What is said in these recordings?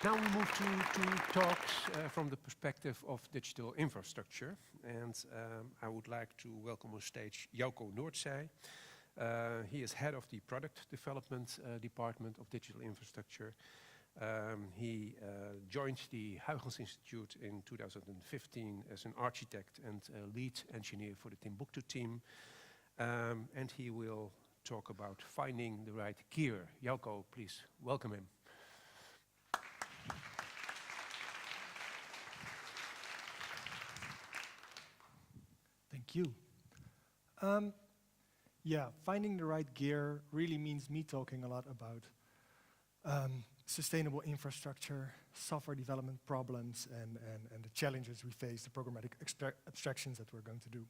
Now we move to talks from the perspective of digital infrastructure. And I would like to welcome on stage Jauco Noordzij. He is head of the product development department of digital infrastructure. He joined the HuC Institute in 2015 as an architect and lead engineer for the Timbuktu team. And he will talk about finding the right gear. Jauco, please welcome him. Thank you. Yeah, finding the right gear really means me talking a lot about sustainable infrastructure, software development problems, and the challenges we face, the programmatic abstractions that we're going to do.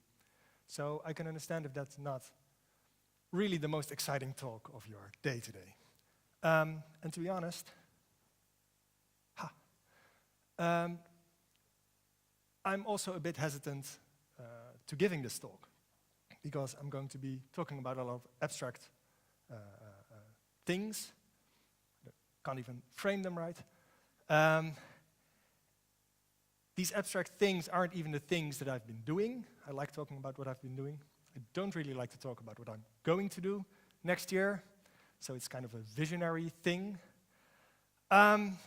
So I can understand if that's not really the most exciting talk of your day today. And to be honest, I'm also a bit hesitant to giving this talk, because I'm going to be talking about a lot of abstract things. Can't even frame them right. These abstract things aren't even the things that I've been doing. I like talking about what I've been doing. I don't really like to talk about what I'm going to do next year, so it's kind of a visionary thing. And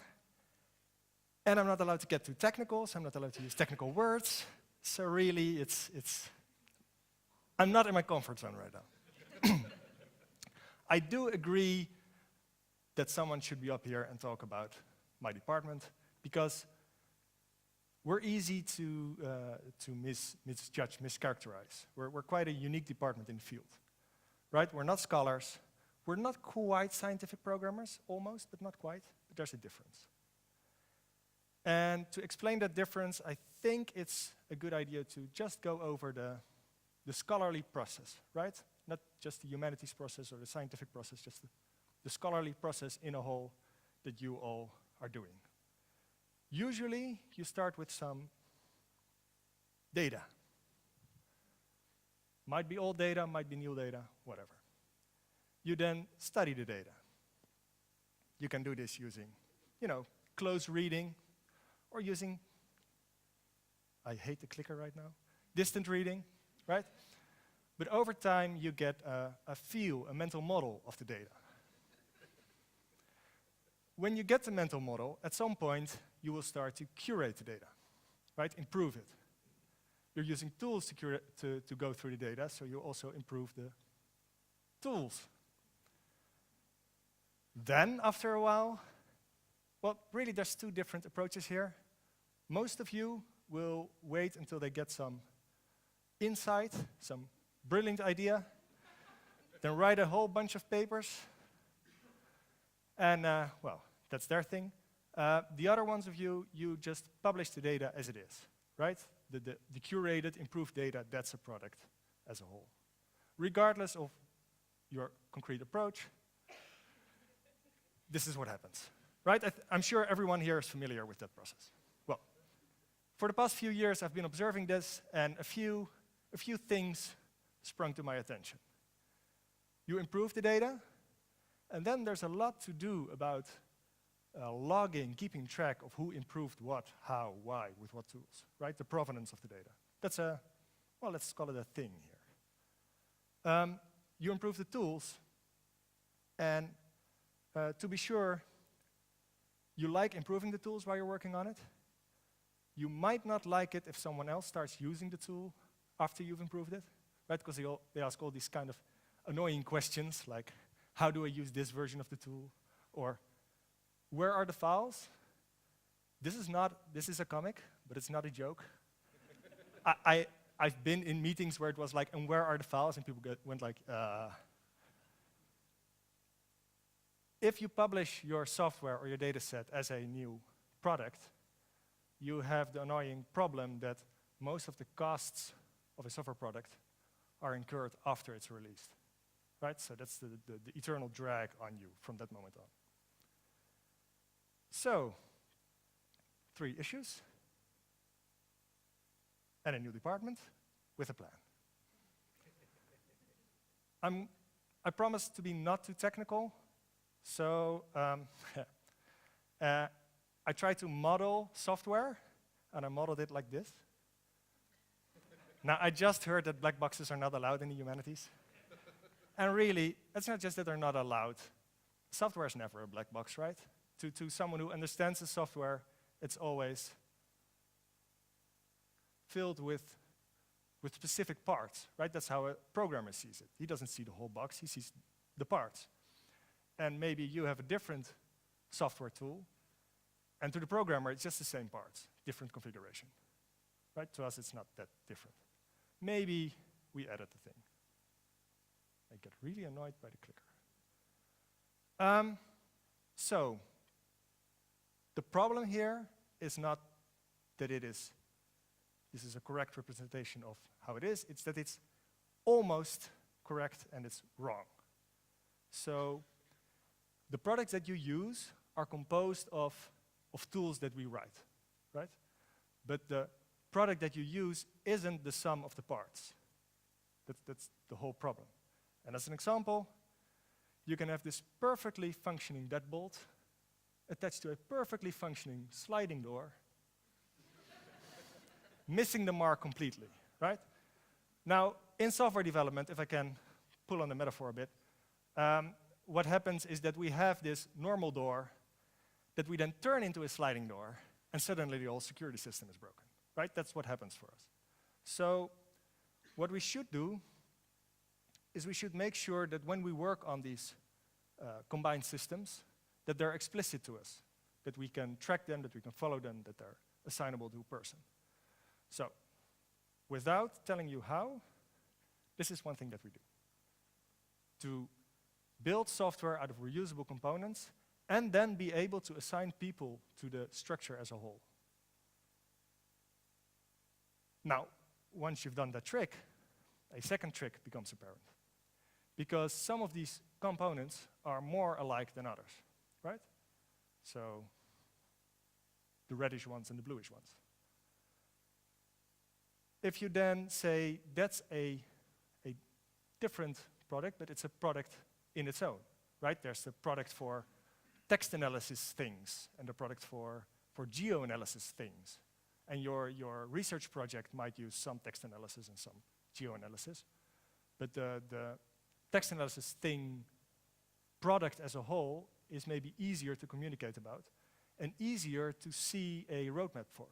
I'm not allowed to get too technical, so I'm not allowed to use technical words. So really, I'm not in my comfort zone right now. I do agree that someone should be up here and talk about my department, because we're easy to misjudge, mischaracterize. We're quite a unique department in the field, right? We're not scholars. We're not quite scientific programmers, almost, but not quite. But there's a difference. And to explain that difference, I think it's a good idea to just go over the scholarly process, right? Not just the humanities process or the scientific process, just the scholarly process in a whole that you all are doing. Usually, you start with some data. Might be old data, might be new data, whatever. You then study the data. You can do this using, close reading, or using, I hate the clicker right now, distant reading, right? But over time, you get a feel, a mental model of the data. When you get the mental model, at some point, you will start to curate the data, right? Improve it. You're using tools to go through the data, so you also improve the tools. Then, after a while, well, really, there's two different approaches here. Most of you will wait until they get some insight, some brilliant idea, then write a whole bunch of papers, and, well, that's their thing. The other ones of you just publish the data as it is, right? The curated, improved data, that's a product as a whole. Regardless of your concrete approach, this is what happens, right? I'm sure everyone here is familiar with that process. Well, for the past few years, I've been observing this, and a few things sprung to my attention. You improve the data, and then there's a lot to do about logging, keeping track of who improved what, how, why, with what tools, right? The provenance of the data. That's well, let's call it a thing here. You improve the tools, and to be sure, you like improving the tools while you're working on it. You might not like it if someone else starts using the tool after you've improved it, right? Because they ask all these kind of annoying questions, like, how do I use this version of the tool? Or, where are the files? This is a comic, but it's not a joke. I've been in meetings where it was like, and where are the files? And people went like, If you publish your software or your data set as a new product, you have the annoying problem that most of the costs of a software product are incurred after it's released, right? So that's the eternal drag on you from that moment on. So, 3 issues, and a new department with a plan. I promise to be not too technical, so I tried to model software, and I modeled it like this. Now, I just heard that black boxes are not allowed in the humanities. And really, it's not just that they're not allowed. Software is never a black box, right? To someone who understands the software, it's always filled with specific parts, right? That's how a programmer sees it. He doesn't see the whole box, he sees the parts. And maybe you have a different software tool, and to the programmer, it's just the same parts, different configuration, right? To us, it's not that different. Maybe we edit the thing. I get really annoyed by the clicker. So, the problem here is not that this is a correct representation of how it is, it's that it's almost correct and it's wrong. So, the products that you use are composed of tools that we write, right? But the product that you use isn't the sum of the parts. That's the whole problem. And as an example, you can have this perfectly functioning deadbolt attached to a perfectly functioning sliding door, missing the mark completely, right? Now, in software development, if I can pull on the metaphor a bit, what happens is that we have this normal door that we then turn into a sliding door, and suddenly the whole security system is broken, right? That's what happens for us. So what we should do is we should make sure that when we work on these combined systems, that they're explicit to us, that we can track them, that we can follow them, that they're assignable to a person. So, without telling you how, this is one thing that we do. To build software out of reusable components and then be able to assign people to the structure as a whole. Now, once you've done that trick, a second trick becomes apparent. Because some of these components are more alike than others, right? So, the reddish ones and the bluish ones. If you then say that's a different product, but it's a product in its own, right? There's the product for text analysis things and the product for geo-analysis things. And your research project might use some text analysis and some geo-analysis. But the text analysis thing product as a whole is maybe easier to communicate about and easier to see a roadmap for.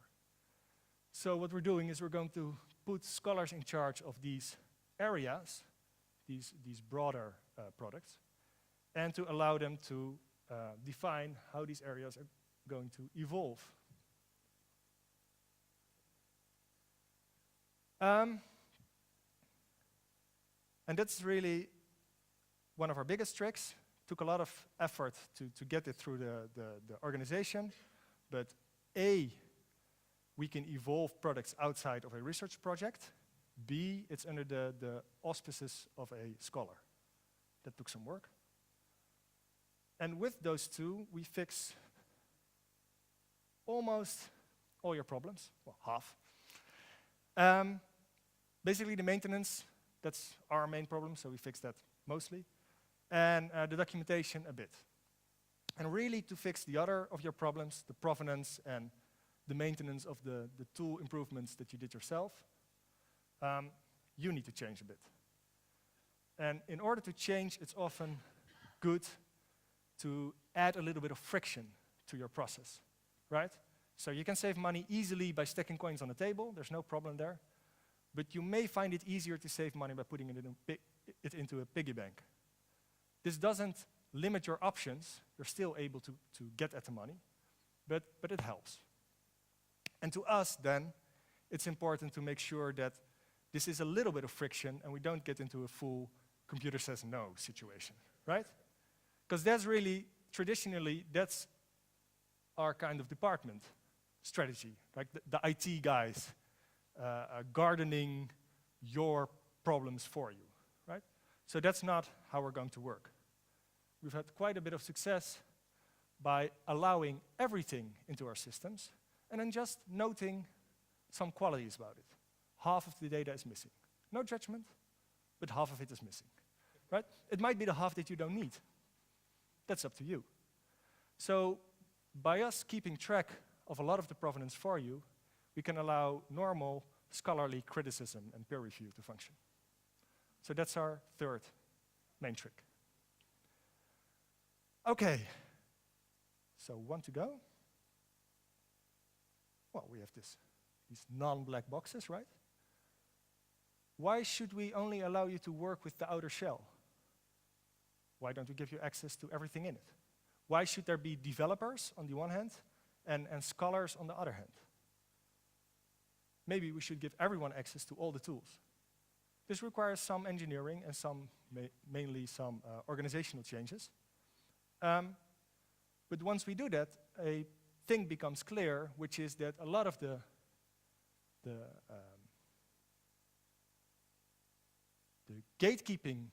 So what we're doing is we're going to put scholars in charge of these areas, these broader products, and to allow them to define how these areas are going to evolve. And that's really one of our biggest tricks. Took a lot of effort to get it through the organization, but A, we can evolve products outside of a research project. B, it's under the auspices of a scholar. That took some work. And with those two, we fix almost all your problems, well, half. Basically, the maintenance, that's our main problem, so we fix that mostly. And the documentation a bit. And really, to fix the other of your problems, the provenance and the maintenance of the tool improvements that you did yourself, you need to change a bit. And in order to change, it's often good to add a little bit of friction to your process, right? So you can save money easily by stacking coins on the table, there's no problem there. But you may find it easier to save money by putting it into a piggy bank. This doesn't limit your options, you're still able to get at the money, but it helps. And to us then, it's important to make sure that this is a little bit of friction and we don't get into a full computer says no situation, right? Because that's really, traditionally, that's our kind of department strategy, like the IT guys gardening your problems for you, right? So that's not how we're going to work. We've had quite a bit of success by allowing everything into our systems and then just noting some qualities about it. Half of the data is missing. No judgment, but half of it is missing, right? It might be the half that you don't need. That's up to you. So By us keeping track of a lot of the provenance for you, we can allow normal scholarly criticism and peer review to function. So that's our third main trick. Okay, so 1 to go. Well, we have these non-black boxes, right? Why should we only allow you to work with the outer shell? Why don't we give you access to everything in it? Why should there be developers on the one hand and scholars on the other hand? Maybe we should give everyone access to all the tools. This requires some engineering and mainly some organizational changes. But once we do that, a thing becomes clear, which is that a lot of the gatekeeping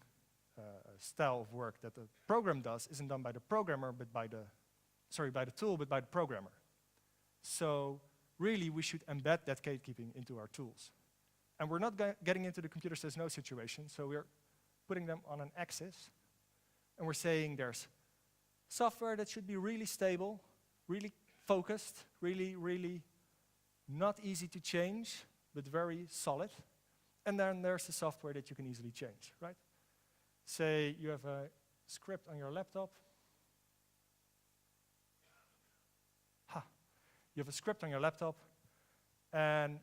style of work that the program does isn't done by the programmer, but by the tool, but by the programmer. So really, we should embed that gatekeeping into our tools. And we're not getting into the computer says no situation, so we're putting them on an axis, and we're saying there's software that should be really stable, really focused, really not easy to change, but very solid. And then there's the software that you can easily change, right? Say you have a script on your laptop. You have a script on your laptop, and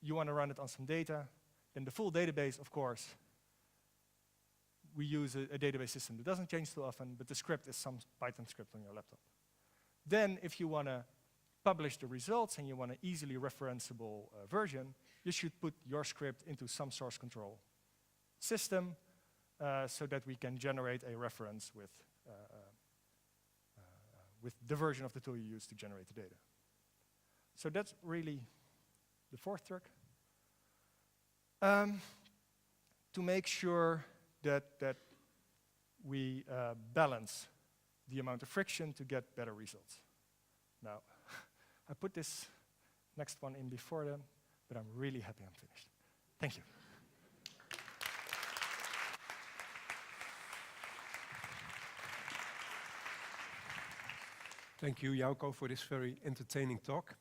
you want to run it on some data. Then the full database, of course, we use a database system that doesn't change too often, but the script is some Python script on your laptop. Then if you want to publish the results and you want an easily referenceable version, you should put your script into some source control system so that we can generate a reference with the version of the tool you use to generate the data. So that's really the fourth trick. To make sure that we balance the amount of friction to get better results. Now, I put this next one in before them, but I'm really happy I'm finished. Thank you. Thank you, Jauco, for this very entertaining talk.